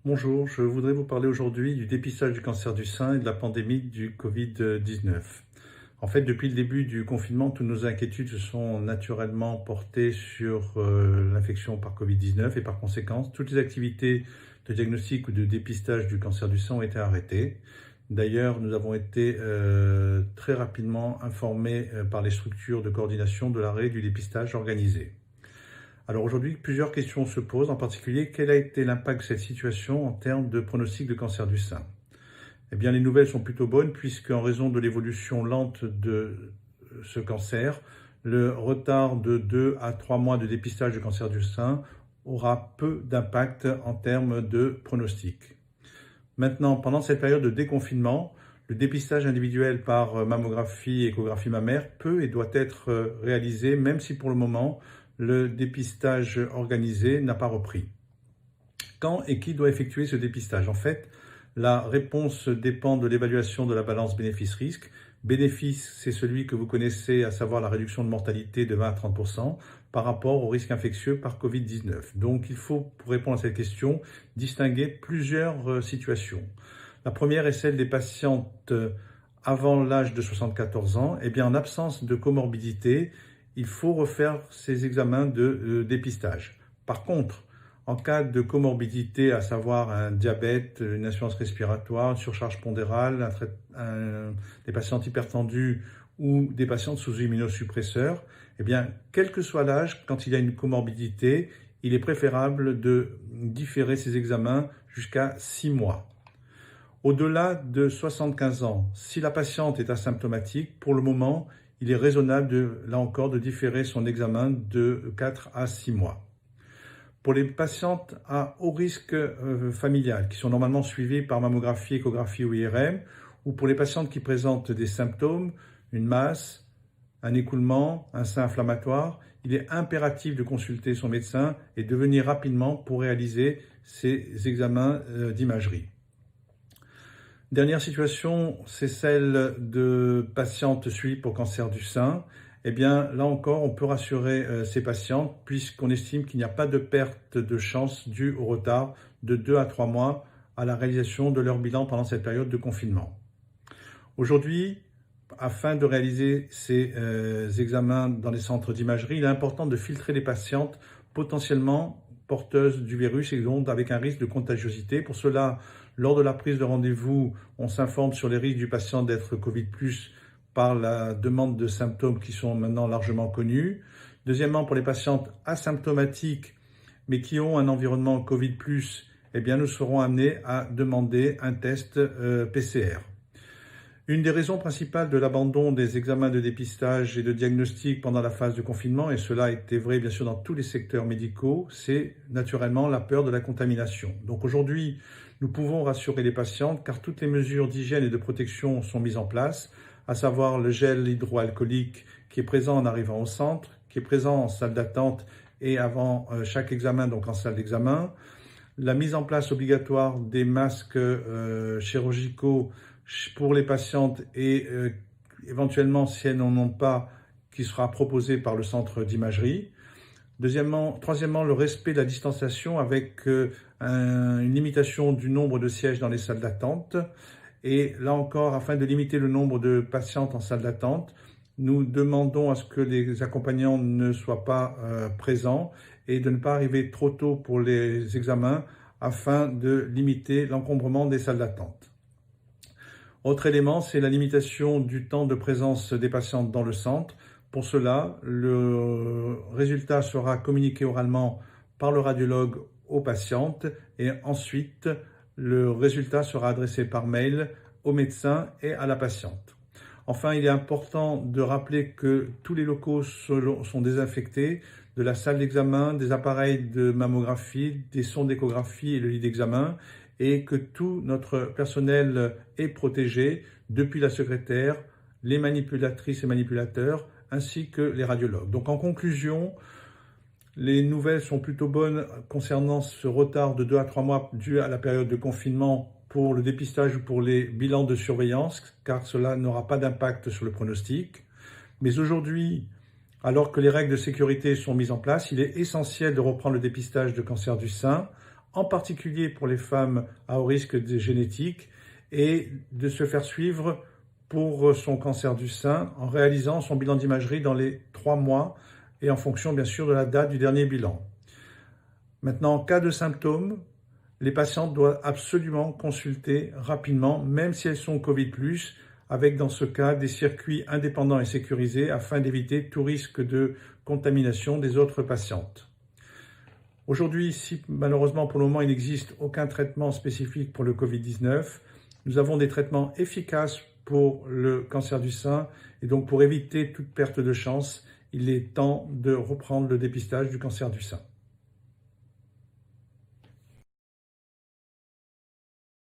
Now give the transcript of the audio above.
Bonjour, je voudrais vous parler aujourd'hui du dépistage du cancer du sein et de la pandémie du Covid-19. En fait, depuis le début du confinement, toutes nos inquiétudes se sont naturellement portées sur l'infection par Covid-19 et par conséquent, toutes les activités de diagnostic ou de dépistage du cancer du sein ont été arrêtées. D'ailleurs, nous avons été très rapidement informés par les structures de coordination de l'arrêt du dépistage organisé. Alors aujourd'hui, plusieurs questions se posent, en particulier, quel a été l'impact de cette situation en termes de pronostic de cancer du sein? Eh bien, les nouvelles sont plutôt bonnes, puisque en raison de l'évolution lente de ce cancer, le retard de 2 à 3 mois de dépistage du cancer du sein aura peu d'impact en termes de pronostic. Maintenant, pendant cette période de déconfinement, le dépistage individuel par mammographie et échographie mammaire peut et doit être réalisé, même si pour le moment, le dépistage organisé n'a pas repris. Quand et qui doit effectuer ce dépistage? En fait, la réponse dépend de l'évaluation de la balance bénéfice-risque. Bénéfice, c'est celui que vous connaissez, à savoir la réduction de mortalité de 20 à 30% par rapport au risque infectieux par Covid-19. Donc, il faut, pour répondre à cette question, distinguer plusieurs situations. La première est celle des patientes avant l'âge de 74 ans. Eh bien, en absence de comorbidité, il faut refaire ces examens de dépistage. Par contre, en cas de comorbidité, à savoir un diabète, une insuffisance respiratoire, une surcharge pondérale, des patients hypertendus ou des patients sous immunosuppresseurs, eh bien, quel que soit l'âge, quand il y a une comorbidité, il est préférable de différer ces examens jusqu'à 6 mois. Au-delà de 75 ans, si la patiente est asymptomatique, pour le moment, il est raisonnable, là encore, de différer son examen de 4 à 6 mois. Pour les patientes à haut risque familial, qui sont normalement suivies par mammographie, échographie ou IRM, ou pour les patientes qui présentent des symptômes, une masse, un écoulement, un sein inflammatoire, il est impératif de consulter son médecin et de venir rapidement pour réaliser ces examens d'imagerie. Dernière situation, c'est celle de patientes suivies pour cancer du sein. Eh bien, là encore, on peut rassurer ces patientes puisqu'on estime qu'il n'y a pas de perte de chance due au retard de 2 à 3 mois à la réalisation de leur bilan pendant cette période de confinement. Aujourd'hui, afin de réaliser ces examens dans les centres d'imagerie, il est important de filtrer les patientes potentiellement porteuses du virus et donc avec un risque de contagiosité. Pour cela, lors de la prise de rendez-vous, on s'informe sur les risques du patient d'être Covid+, par la demande de symptômes qui sont maintenant largement connus. Deuxièmement, pour les patientes asymptomatiques, mais qui ont un environnement Covid+, eh bien, nous serons amenés à demander un test PCR. Une des raisons principales de l'abandon des examens de dépistage et de diagnostic pendant la phase de confinement, et cela était vrai bien sûr dans tous les secteurs médicaux, c'est naturellement la peur de la contamination. Donc aujourd'hui, nous pouvons rassurer les patientes car toutes les mesures d'hygiène et de protection sont mises en place, à savoir le gel hydroalcoolique qui est présent en arrivant au centre, qui est présent en salle d'attente et avant chaque examen, donc en salle d'examen, la mise en place obligatoire des masques chirurgicaux pour les patientes et éventuellement, si elles n'en ont pas, qui sera proposé par le centre d'imagerie. Troisièmement, le respect de la distanciation avec une limitation du nombre de sièges dans les salles d'attente. Et là encore, afin de limiter le nombre de patientes en salle d'attente, nous demandons à ce que les accompagnants ne soient pas présents et de ne pas arriver trop tôt pour les examens afin de limiter l'encombrement des salles d'attente. Autre élément, c'est la limitation du temps de présence des patientes dans le centre. Pour cela, le résultat sera communiqué oralement par le radiologue aux patientes et ensuite, le résultat sera adressé par mail au médecin et à la patiente. Enfin, il est important de rappeler que tous les locaux sont désinfectés, de la salle d'examen, des appareils de mammographie, des sondes d'échographie et le lit d'examen, et que tout notre personnel est protégé, depuis la secrétaire, les manipulatrices et manipulateurs, ainsi que les radiologues. Donc en conclusion, les nouvelles sont plutôt bonnes concernant ce retard de 2 à 3 mois dû à la période de confinement pour le dépistage ou pour les bilans de surveillance, car cela n'aura pas d'impact sur le pronostic. Mais aujourd'hui, alors que les règles de sécurité sont mises en place, il est essentiel de reprendre le dépistage de cancer du sein en particulier pour les femmes à haut risque génétique, et de se faire suivre pour son cancer du sein en réalisant son bilan d'imagerie dans les 3 mois et en fonction bien sûr de la date du dernier bilan. Maintenant, en cas de symptômes, les patientes doivent absolument consulter rapidement, même si elles sont Covid+, avec dans ce cas des circuits indépendants et sécurisés afin d'éviter tout risque de contamination des autres patientes. Aujourd'hui, si malheureusement pour le moment il n'existe aucun traitement spécifique pour le Covid-19, nous avons des traitements efficaces pour le cancer du sein et donc pour éviter toute perte de chance, il est temps de reprendre le dépistage du cancer du sein.